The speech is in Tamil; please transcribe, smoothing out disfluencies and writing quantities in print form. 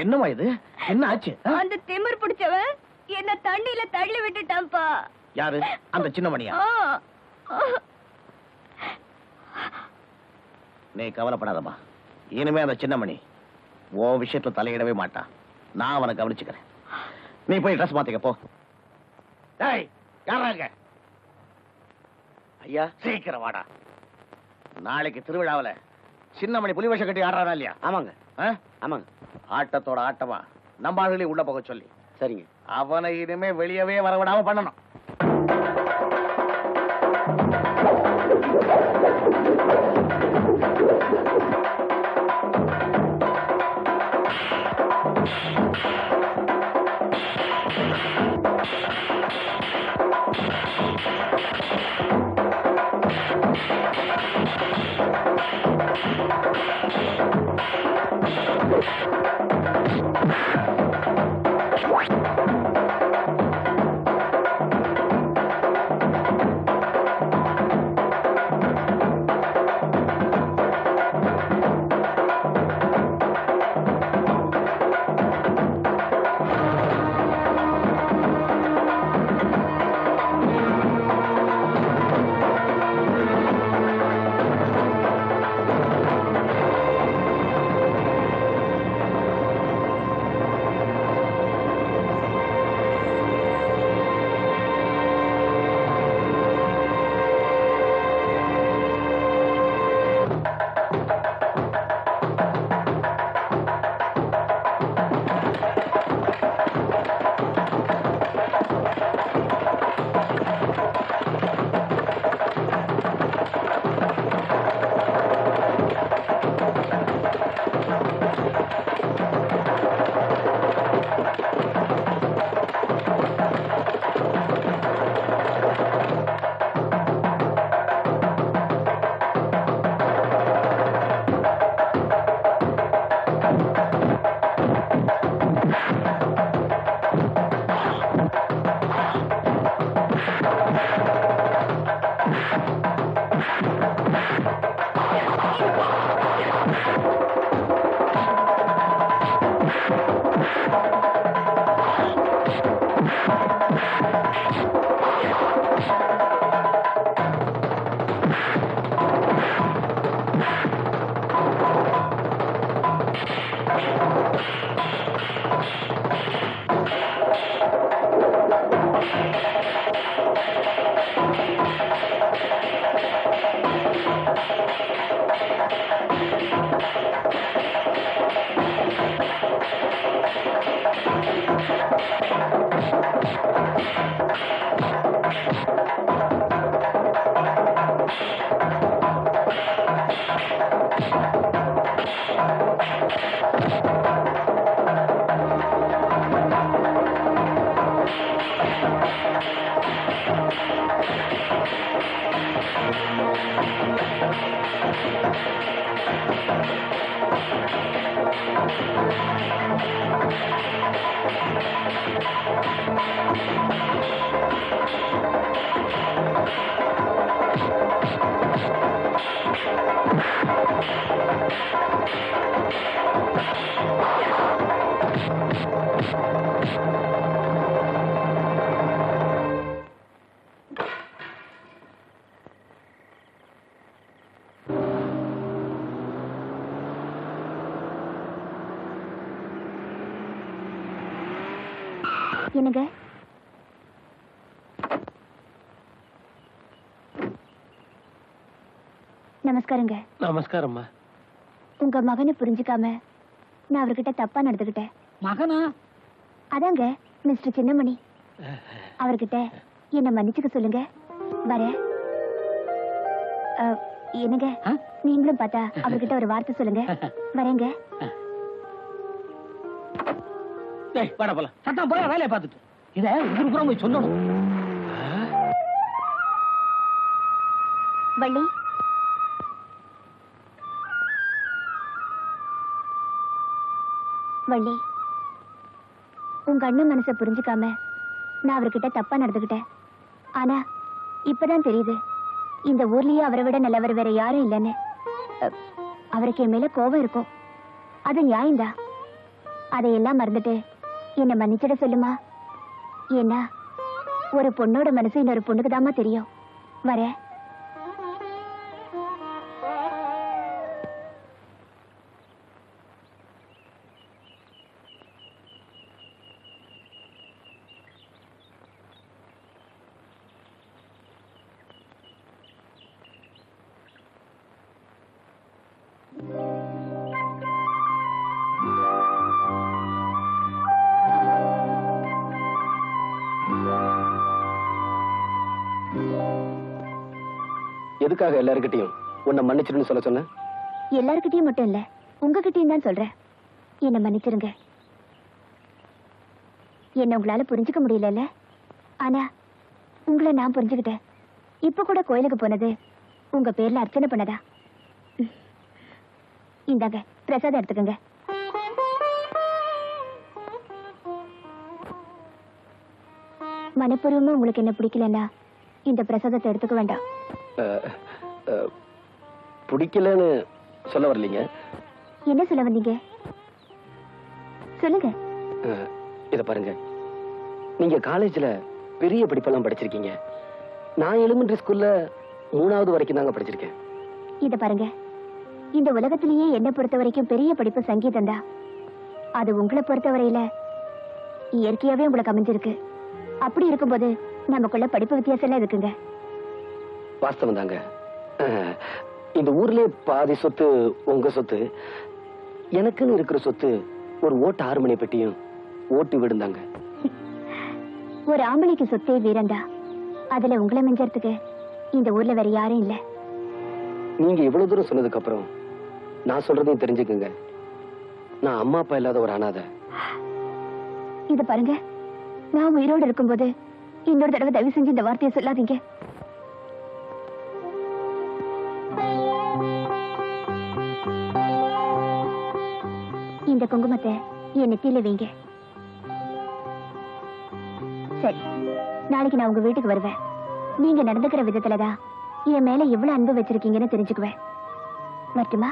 என்னமா இது? என்ன ஆச்சு? அந்த திமிர் பிடிச்சவன் என்ன தண்ணியில தள்ளி விட்டுட்டான்ப்பா. யாரு? அந்த சின்னமணியா? நீ கவலைப்படாதம்மா. இனிமே அந்த சின்னமணி உன் விஷயத்துல தலையிடவே மாட்டான். நான் அவனை கவனிச்சுக்கிறேன். நீ போய் ட்ரெஸ் மாத்திக்க போ. டேய், யாராங்க? ஐயா, சீக்கிரம் வாடா. நாளைக்கு திருவிழாவில் சின்னமணி புலி வேஷம் கட்டி ஆடுறானா இல்லையா? ஆமாங்க. ஆமாங்க. ஆட்டத்தோட ஆட்டமா நம்ம ஆளுகளே உள்ள போக சொல்லி. சரிங்க. அவனை இனிமே வெளியவே வரவிடாம பண்ணணும். என்னங்க? நமஸ்காரங்க. நமஸ்காரம்மா. உங்க மகனை புரிஞ்சுக்காம நான் அவர்கிட்ட தப்பா நடந்துகிட்டேன். மகனா? அதாங்க மிஸ்டர் சின்னமணி. அவர்கிட்ட என்ன மன்னிச்சுக்க சொல்லுங்க. வர என்னங்க, நீங்களும் பார்த்தா அவர்கிட்ட ஒரு வார்த்தை சொல்லுங்க. வரேங்க. வாடா போலாம். சட்டம் போல வேலையை பார்த்துட்டு இதை ஊருக்குறம் போய் சொல்லணும். வள்ளி, வள்ளி, உங்க அண்ணன் மனசை புரிஞ்சுக்காம நான் அவர்கிட்ட தப்பா நடந்துகிட்டேன். ஆனா இப்பதான் தெரியுது இந்த ஊர்லயே அவரை விட நல்லவர் வேற யாரும் இல்லைன்னு. அவருக்கு என் மேல கோபம் இருக்கும், அது நியாயம்தான். அதையெல்லாம் மறந்துட்டு என்ன மன்னிச்சிட சொல்லுமா. ஏன்னா ஒரு பொண்ணோட மனசு இன்னொரு பொண்ணுக்கு தாமா தெரியும். வரேன். எதுக்காக எல்லாருக்கிட்டையும் உன்னை மன்னிச்சிடுன்னு சொல்ல சொன்ன? எல்லார்கிட்டயும் மட்டும் இல்ல, உங்ககிட்டயும் தான் சொல்றேன். என்ன மன்னிச்சிருங்க. என்ன உங்களால புரிஞ்சுக்க முடியல, ஆனா உங்களை நான் புரிஞ்சுக்கிட்டேன். இப்ப கூட கோயிலுக்கு போனது உங்க பேர்ல அர்ச்சனை பண்ணதா. இந்தாங்க பிரசாதம் எடுத்துக்கங்க. மனப்பூர்வமா உங்களுக்கு என்ன பிடிக்கலன்னா இந்த பிரசாதத்தை எடுத்துக்க வேண்டாம். பிடிக்கலன்னு சொல்ல வரலீங்க. என்ன சொல்ல வந்தீங்க சொல்லுங்க. இத பாருங்க, நீங்க காலேஜ்ல பெரிய படிப்பெல்லாம் படிச்சிருக்கீங்க. நான் எலிமெண்டரி ஸ்கூல்ல 3வது வரைக்கும் தாங்க படிச்சிருக்கேன். இத பாருங்க, இந்த உலகத்திலேயே என்ன பொறுத்த வரைக்கும் பெரிய படிப்பு சங்கீதம் தான். அது உங்களை பொறுத்தவரையில இயற்கையாவே உங்களுக்கு அமைஞ்சிருக்கு. அப்படி இருக்கும்போது நமக்குள்ள படிப்பு வித்தியாசம் எல்லாம் இருக்குங்க. வாஸ்தவம் தாங்க. இந்த ஊர்லயே பாதி சொத்து உங்க சொத்து, எனக்குன்னு இருக்கிற சொத்து ஒரு ஓட்டு 6 மணி பெட்டியும் ஓட்டு விடுந்தாங்க. ஒரு ஆம்பளைக்கு சொத்தே வீரண்டா. அதுல உங்களை மிஞ்சறதுக்கு இந்த ஊர்ல வேற யாரும் இல்ல. நீங்க இவ்வளவு தூரம் சொன்னதுக்கு அப்புறம் நான் சொல்றதையும் தெரிஞ்சுக்குங்க. நான் அம்மா அப்பா இல்லாத ஒரு அனாதை. இது பாருங்க, நான் உயிரோடு இருக்கும்போது இன்னொரு தடவை தயவு செஞ்சு இந்த வார்த்தையை சொல்லாதீங்க. இந்த குங்குமத்தை என் நெத்தியில வைங்க. சரி, நாளைக்கு நான் உங்க வீட்டுக்கு வருவேன். நீங்க நடந்துக்கிற விதத்துலதான் என் மேல எவ்வளவு அன்பு வச்சிருக்கீங்கன்னு தெரிஞ்சுக்குவேன். வரட்டுமா?